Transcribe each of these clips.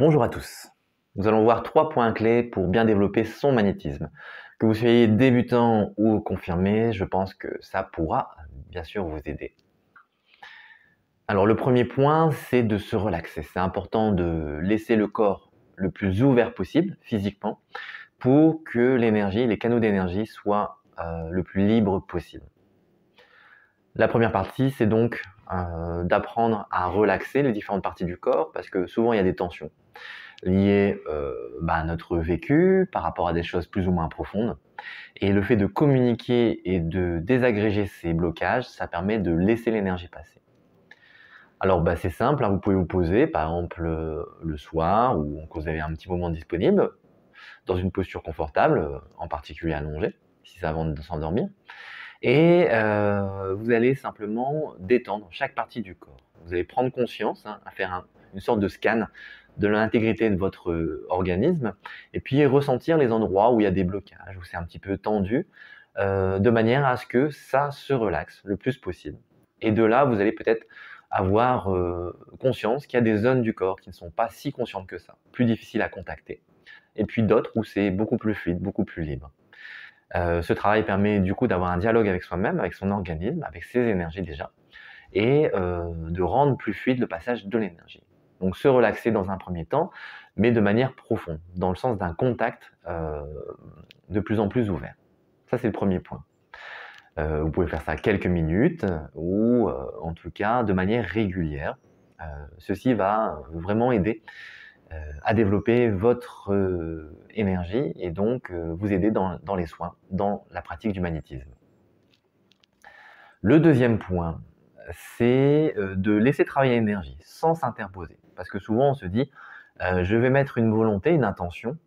Bonjour à tous. Nous allons voir 3 points clés pour bien développer son magnétisme. Que vous soyez débutant ou confirmé, je pense que ça pourra bien sûr vous aider. Alors le premier point, c'est de se relaxer. C'est important de laisser le corps le plus ouvert possible physiquement pour que l'énergie, les canaux d'énergie soient le plus libres possible. La première partie, c'est donc d'apprendre à relaxer les différentes parties du corps parce que souvent il y a des tensions liées à notre vécu par rapport à des choses plus ou moins profondes. Et le fait de communiquer et de désagréger ces blocages, ça permet de laisser l'énergie passer. Alors c'est simple, hein, vous pouvez vous poser par exemple le soir ou quand vous avez un petit moment disponible, dans une posture confortable, en particulier allongée, si c'est avant de s'endormir. Et vous allez simplement détendre chaque partie du corps. Vous allez prendre conscience, à faire une sorte de scan de l'intégrité de votre organisme et puis ressentir les endroits où il y a des blocages, où c'est un petit peu tendu, de manière à ce que ça se relaxe le plus possible. Et de là, vous allez peut-être avoir conscience qu'il y a des zones du corps qui ne sont pas si conscientes que ça, plus difficiles à contacter. Et puis d'autres où c'est beaucoup plus fluide, beaucoup plus libre. Ce travail permet du coup d'avoir un dialogue avec soi-même, avec son organisme, avec ses énergies déjà, et de rendre plus fluide le passage de l'énergie. Donc se relaxer dans un premier temps, mais de manière profonde, dans le sens d'un contact de plus en plus ouvert. Ça c'est le premier point. Vous pouvez faire ça quelques minutes ou en tout cas de manière régulière. Ceci va vraiment aider à développer votre énergie et donc vous aider dans les soins, dans la pratique du magnétisme. Le deuxième point, c'est de laisser travailler l'énergie sans s'interposer. Parce que souvent on se dit, je vais mettre une volonté, une intention,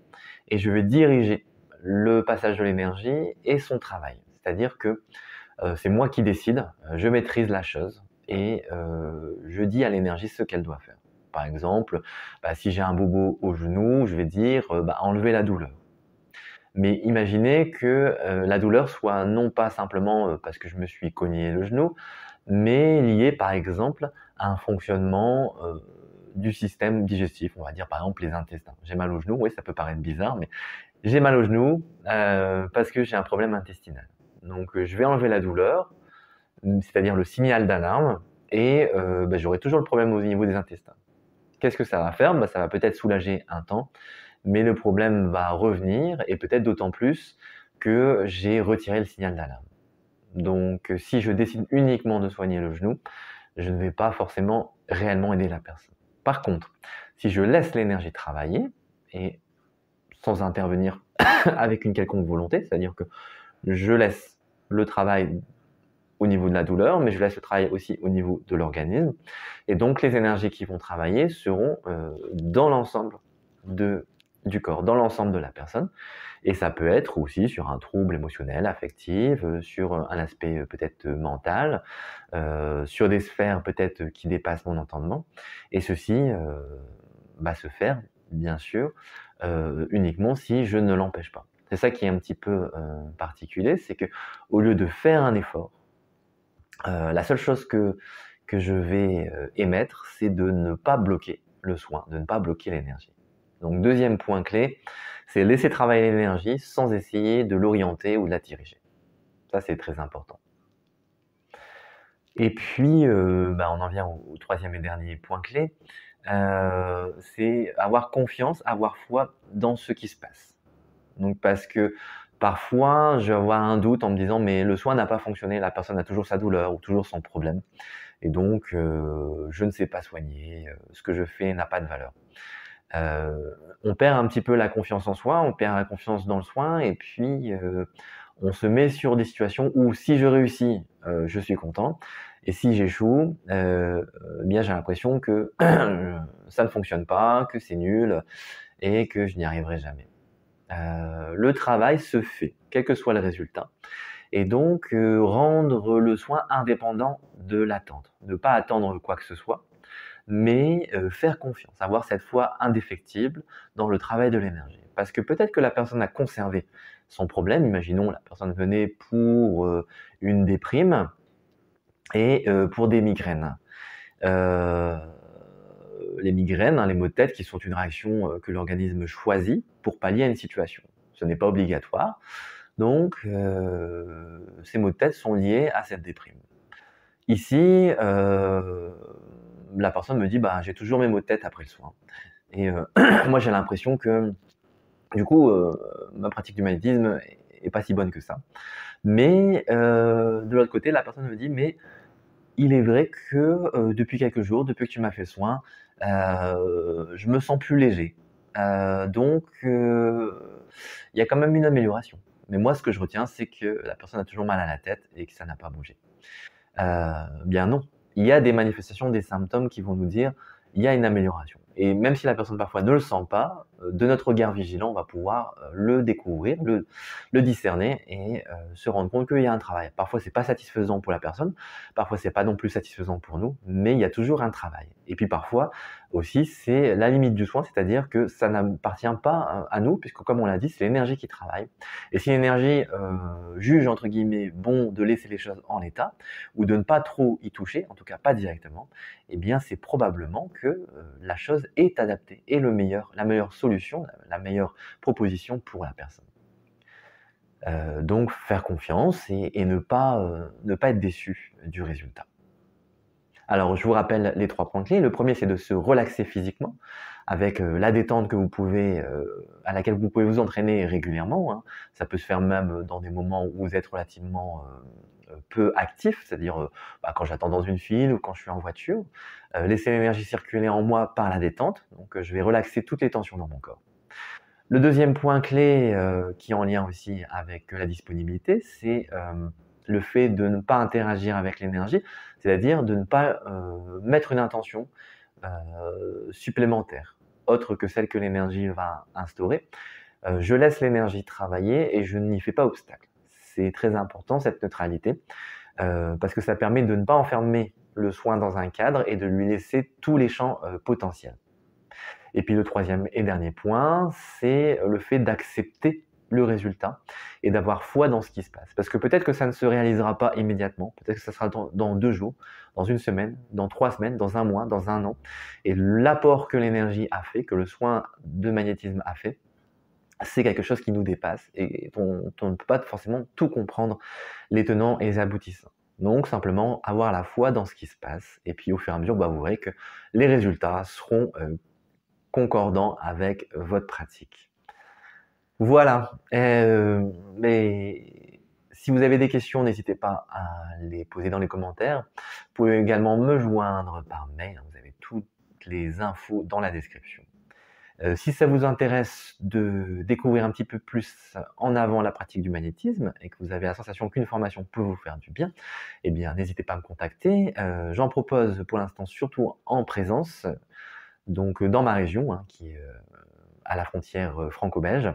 et je vais diriger le passage de l'énergie et son travail. C'est-à-dire que c'est moi qui décide, je maîtrise la chose et je dis à l'énergie ce qu'elle doit faire. Par exemple, si j'ai un bobo au genou, je vais dire enlever la douleur. Mais imaginez que la douleur soit non pas simplement parce que je me suis cogné le genou, mais liée par exemple à un fonctionnement du système digestif, on va dire par exemple les intestins. J'ai mal au genou, oui ça peut paraître bizarre, mais j'ai mal au genou parce que j'ai un problème intestinal. Donc je vais enlever la douleur, c'est-à-dire le signal d'alarme, et j'aurai toujours le problème au niveau des intestins. Qu'est-ce que ça va faire? Ça va peut-être soulager un temps, mais le problème va revenir et peut-être d'autant plus que j'ai retiré le signal d'alarme. Donc si je décide uniquement de soigner le genou, je ne vais pas forcément réellement aider la personne. Par contre, si je laisse l'énergie travailler et sans intervenir avec une quelconque volonté, c'est-à-dire que je laisse le travail au niveau de la douleur, mais je laisse le travail aussi au niveau de l'organisme. Et donc les énergies qui vont travailler seront dans l'ensemble du corps, dans l'ensemble de la personne. Et ça peut être aussi sur un trouble émotionnel, affectif, sur un aspect peut-être mental, sur des sphères peut-être qui dépassent mon entendement. Et ceci se faire, bien sûr, uniquement si je ne l'empêche pas. C'est ça qui est un petit peu particulier, c'est que au lieu de faire un effort, la seule chose que je vais émettre, c'est de ne pas bloquer le soin, de ne pas bloquer l'énergie. Donc deuxième point clé, c'est laisser travailler l'énergie sans essayer de l'orienter ou de la diriger. Ça, c'est très important. Et puis, on en vient au troisième et dernier point clé, c'est avoir confiance, avoir foi dans ce qui se passe. Donc parce que parfois, je vais avoir un doute en me disant: «Mais le soin n'a pas fonctionné, la personne a toujours sa douleur ou toujours son problème et donc je ne sais pas soigner, ce que je fais n'a pas de valeur». On perd un petit peu la confiance en soi, on perd la confiance dans le soin et puis on se met sur des situations où si je réussis, je suis content et si j'échoue, j'ai l'impression que ça ne fonctionne pas, que c'est nul et que je n'y arriverai jamais. Le travail se fait, quel que soit le résultat. Et donc, rendre le soin indépendant de l'attente. Ne pas attendre quoi que ce soit, mais faire confiance, avoir cette foi indéfectible dans le travail de l'énergie. Parce que peut-être que la personne a conservé son problème, imaginons la personne venait pour une déprime et pour des migraines. les migraines, hein, les maux de tête qui sont une réaction que l'organisme choisit pour pallier à une situation. Ce n'est pas obligatoire. Donc, ces maux de tête sont liés à cette déprime. Ici, la personne me dit: «Bah, j'ai toujours mes maux de tête après le soin» et moi j'ai l'impression que, du coup, ma pratique du magnétisme est pas si bonne que ça. Mais, de l'autre côté, la personne me dit: «Mais il est vrai que, depuis quelques jours, depuis que tu m'as fait soin, je me sens plus léger. Donc, il y a quand même une amélioration». Mais moi, ce que je retiens, c'est que la personne a toujours mal à la tête et que ça n'a pas bougé. Bien non. Il y a des manifestations, des symptômes qui vont nous dire: il y a une amélioration. Et même si la personne parfois ne le sent pas, de notre regard vigilant, on va pouvoir, le découvrir, le discerner et se rendre compte qu'il y a un travail. Parfois, c'est pas satisfaisant pour la personne, parfois c'est pas non plus satisfaisant pour nous, mais il y a toujours un travail. Et puis parfois aussi, c'est la limite du soin, c'est-à-dire que ça n'appartient pas à nous, puisque comme on l'a dit, c'est l'énergie qui travaille. Et si l'énergie, juge entre guillemets «bon» de laisser les choses en l'état, ou de ne pas trop y toucher, en tout cas pas directement, eh bien c'est probablement que la chose est adaptée et la meilleure solution, la meilleure proposition pour la personne. Donc faire confiance et ne pas être déçu du résultat. Alors je vous rappelle les 3 points clés. Le premier, c'est de se relaxer physiquement avec la détente que vous pouvez, à laquelle vous pouvez vous entraîner régulièrement, hein. Ça peut se faire même dans des moments où vous êtes relativement peu actif, c'est-à-dire bah, quand j'attends dans une file ou quand je suis en voiture. Laisser l'énergie circuler en moi par la détente, donc je vais relaxer toutes les tensions dans mon corps. Le deuxième point clé qui est en lien aussi avec la disponibilité, c'est le fait de ne pas interagir avec l'énergie, c'est-à-dire de ne pas mettre une intention supplémentaire, autre que celle que l'énergie va instaurer. Je laisse l'énergie travailler et je n'y fais pas obstacle. C'est très important cette neutralité, parce que ça permet de ne pas enfermer le soin dans un cadre et de lui laisser tous les champs potentiels. Et puis le troisième et dernier point, c'est le fait d'accepter le résultat et d'avoir foi dans ce qui se passe. Parce que peut-être que ça ne se réalisera pas immédiatement, peut-être que ça sera dans 2 jours, dans 1 semaine, dans 3 semaines, dans 1 mois, dans 1 an. Et l'apport que l'énergie a fait, que le soin de magnétisme a fait, c'est quelque chose qui nous dépasse et dont on ne peut pas forcément tout comprendre, les tenants et les aboutissants. Donc simplement avoir la foi dans ce qui se passe et puis au fur et à mesure, bah, vous verrez que les résultats seront concordants avec votre pratique. Voilà, mais si vous avez des questions, n'hésitez pas à les poser dans les commentaires. Vous pouvez également me joindre par mail, vous avez toutes les infos dans la description. Si ça vous intéresse de découvrir un petit peu plus en avant la pratique du magnétisme et que vous avez la sensation qu'une formation peut vous faire du bien, eh bien n'hésitez pas à me contacter. J'en propose pour l'instant surtout en présence, donc dans ma région, hein, qui est à la frontière franco-belge,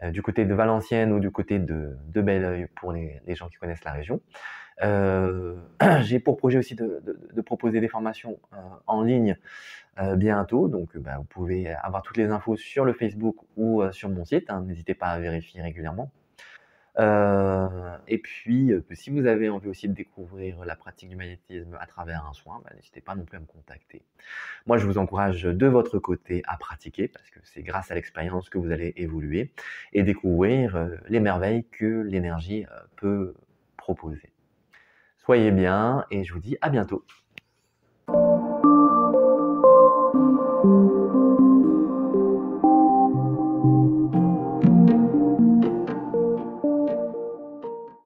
du côté de Valenciennes ou du côté de Belleuil pour les gens qui connaissent la région. J'ai pour projet aussi de proposer des formations en ligne bientôt, donc bah, vous pouvez avoir toutes les infos sur le Facebook ou sur mon site, hein, n'hésitez pas à vérifier régulièrement. Et puis, si vous avez envie aussi de découvrir la pratique du magnétisme à travers un soin, bah, n'hésitez pas non plus à me contacter. Moi, je vous encourage de votre côté à pratiquer parce que c'est grâce à l'expérience que vous allez évoluer et découvrir les merveilles que l'énergie peut proposer. Soyez bien et je vous dis à bientôt.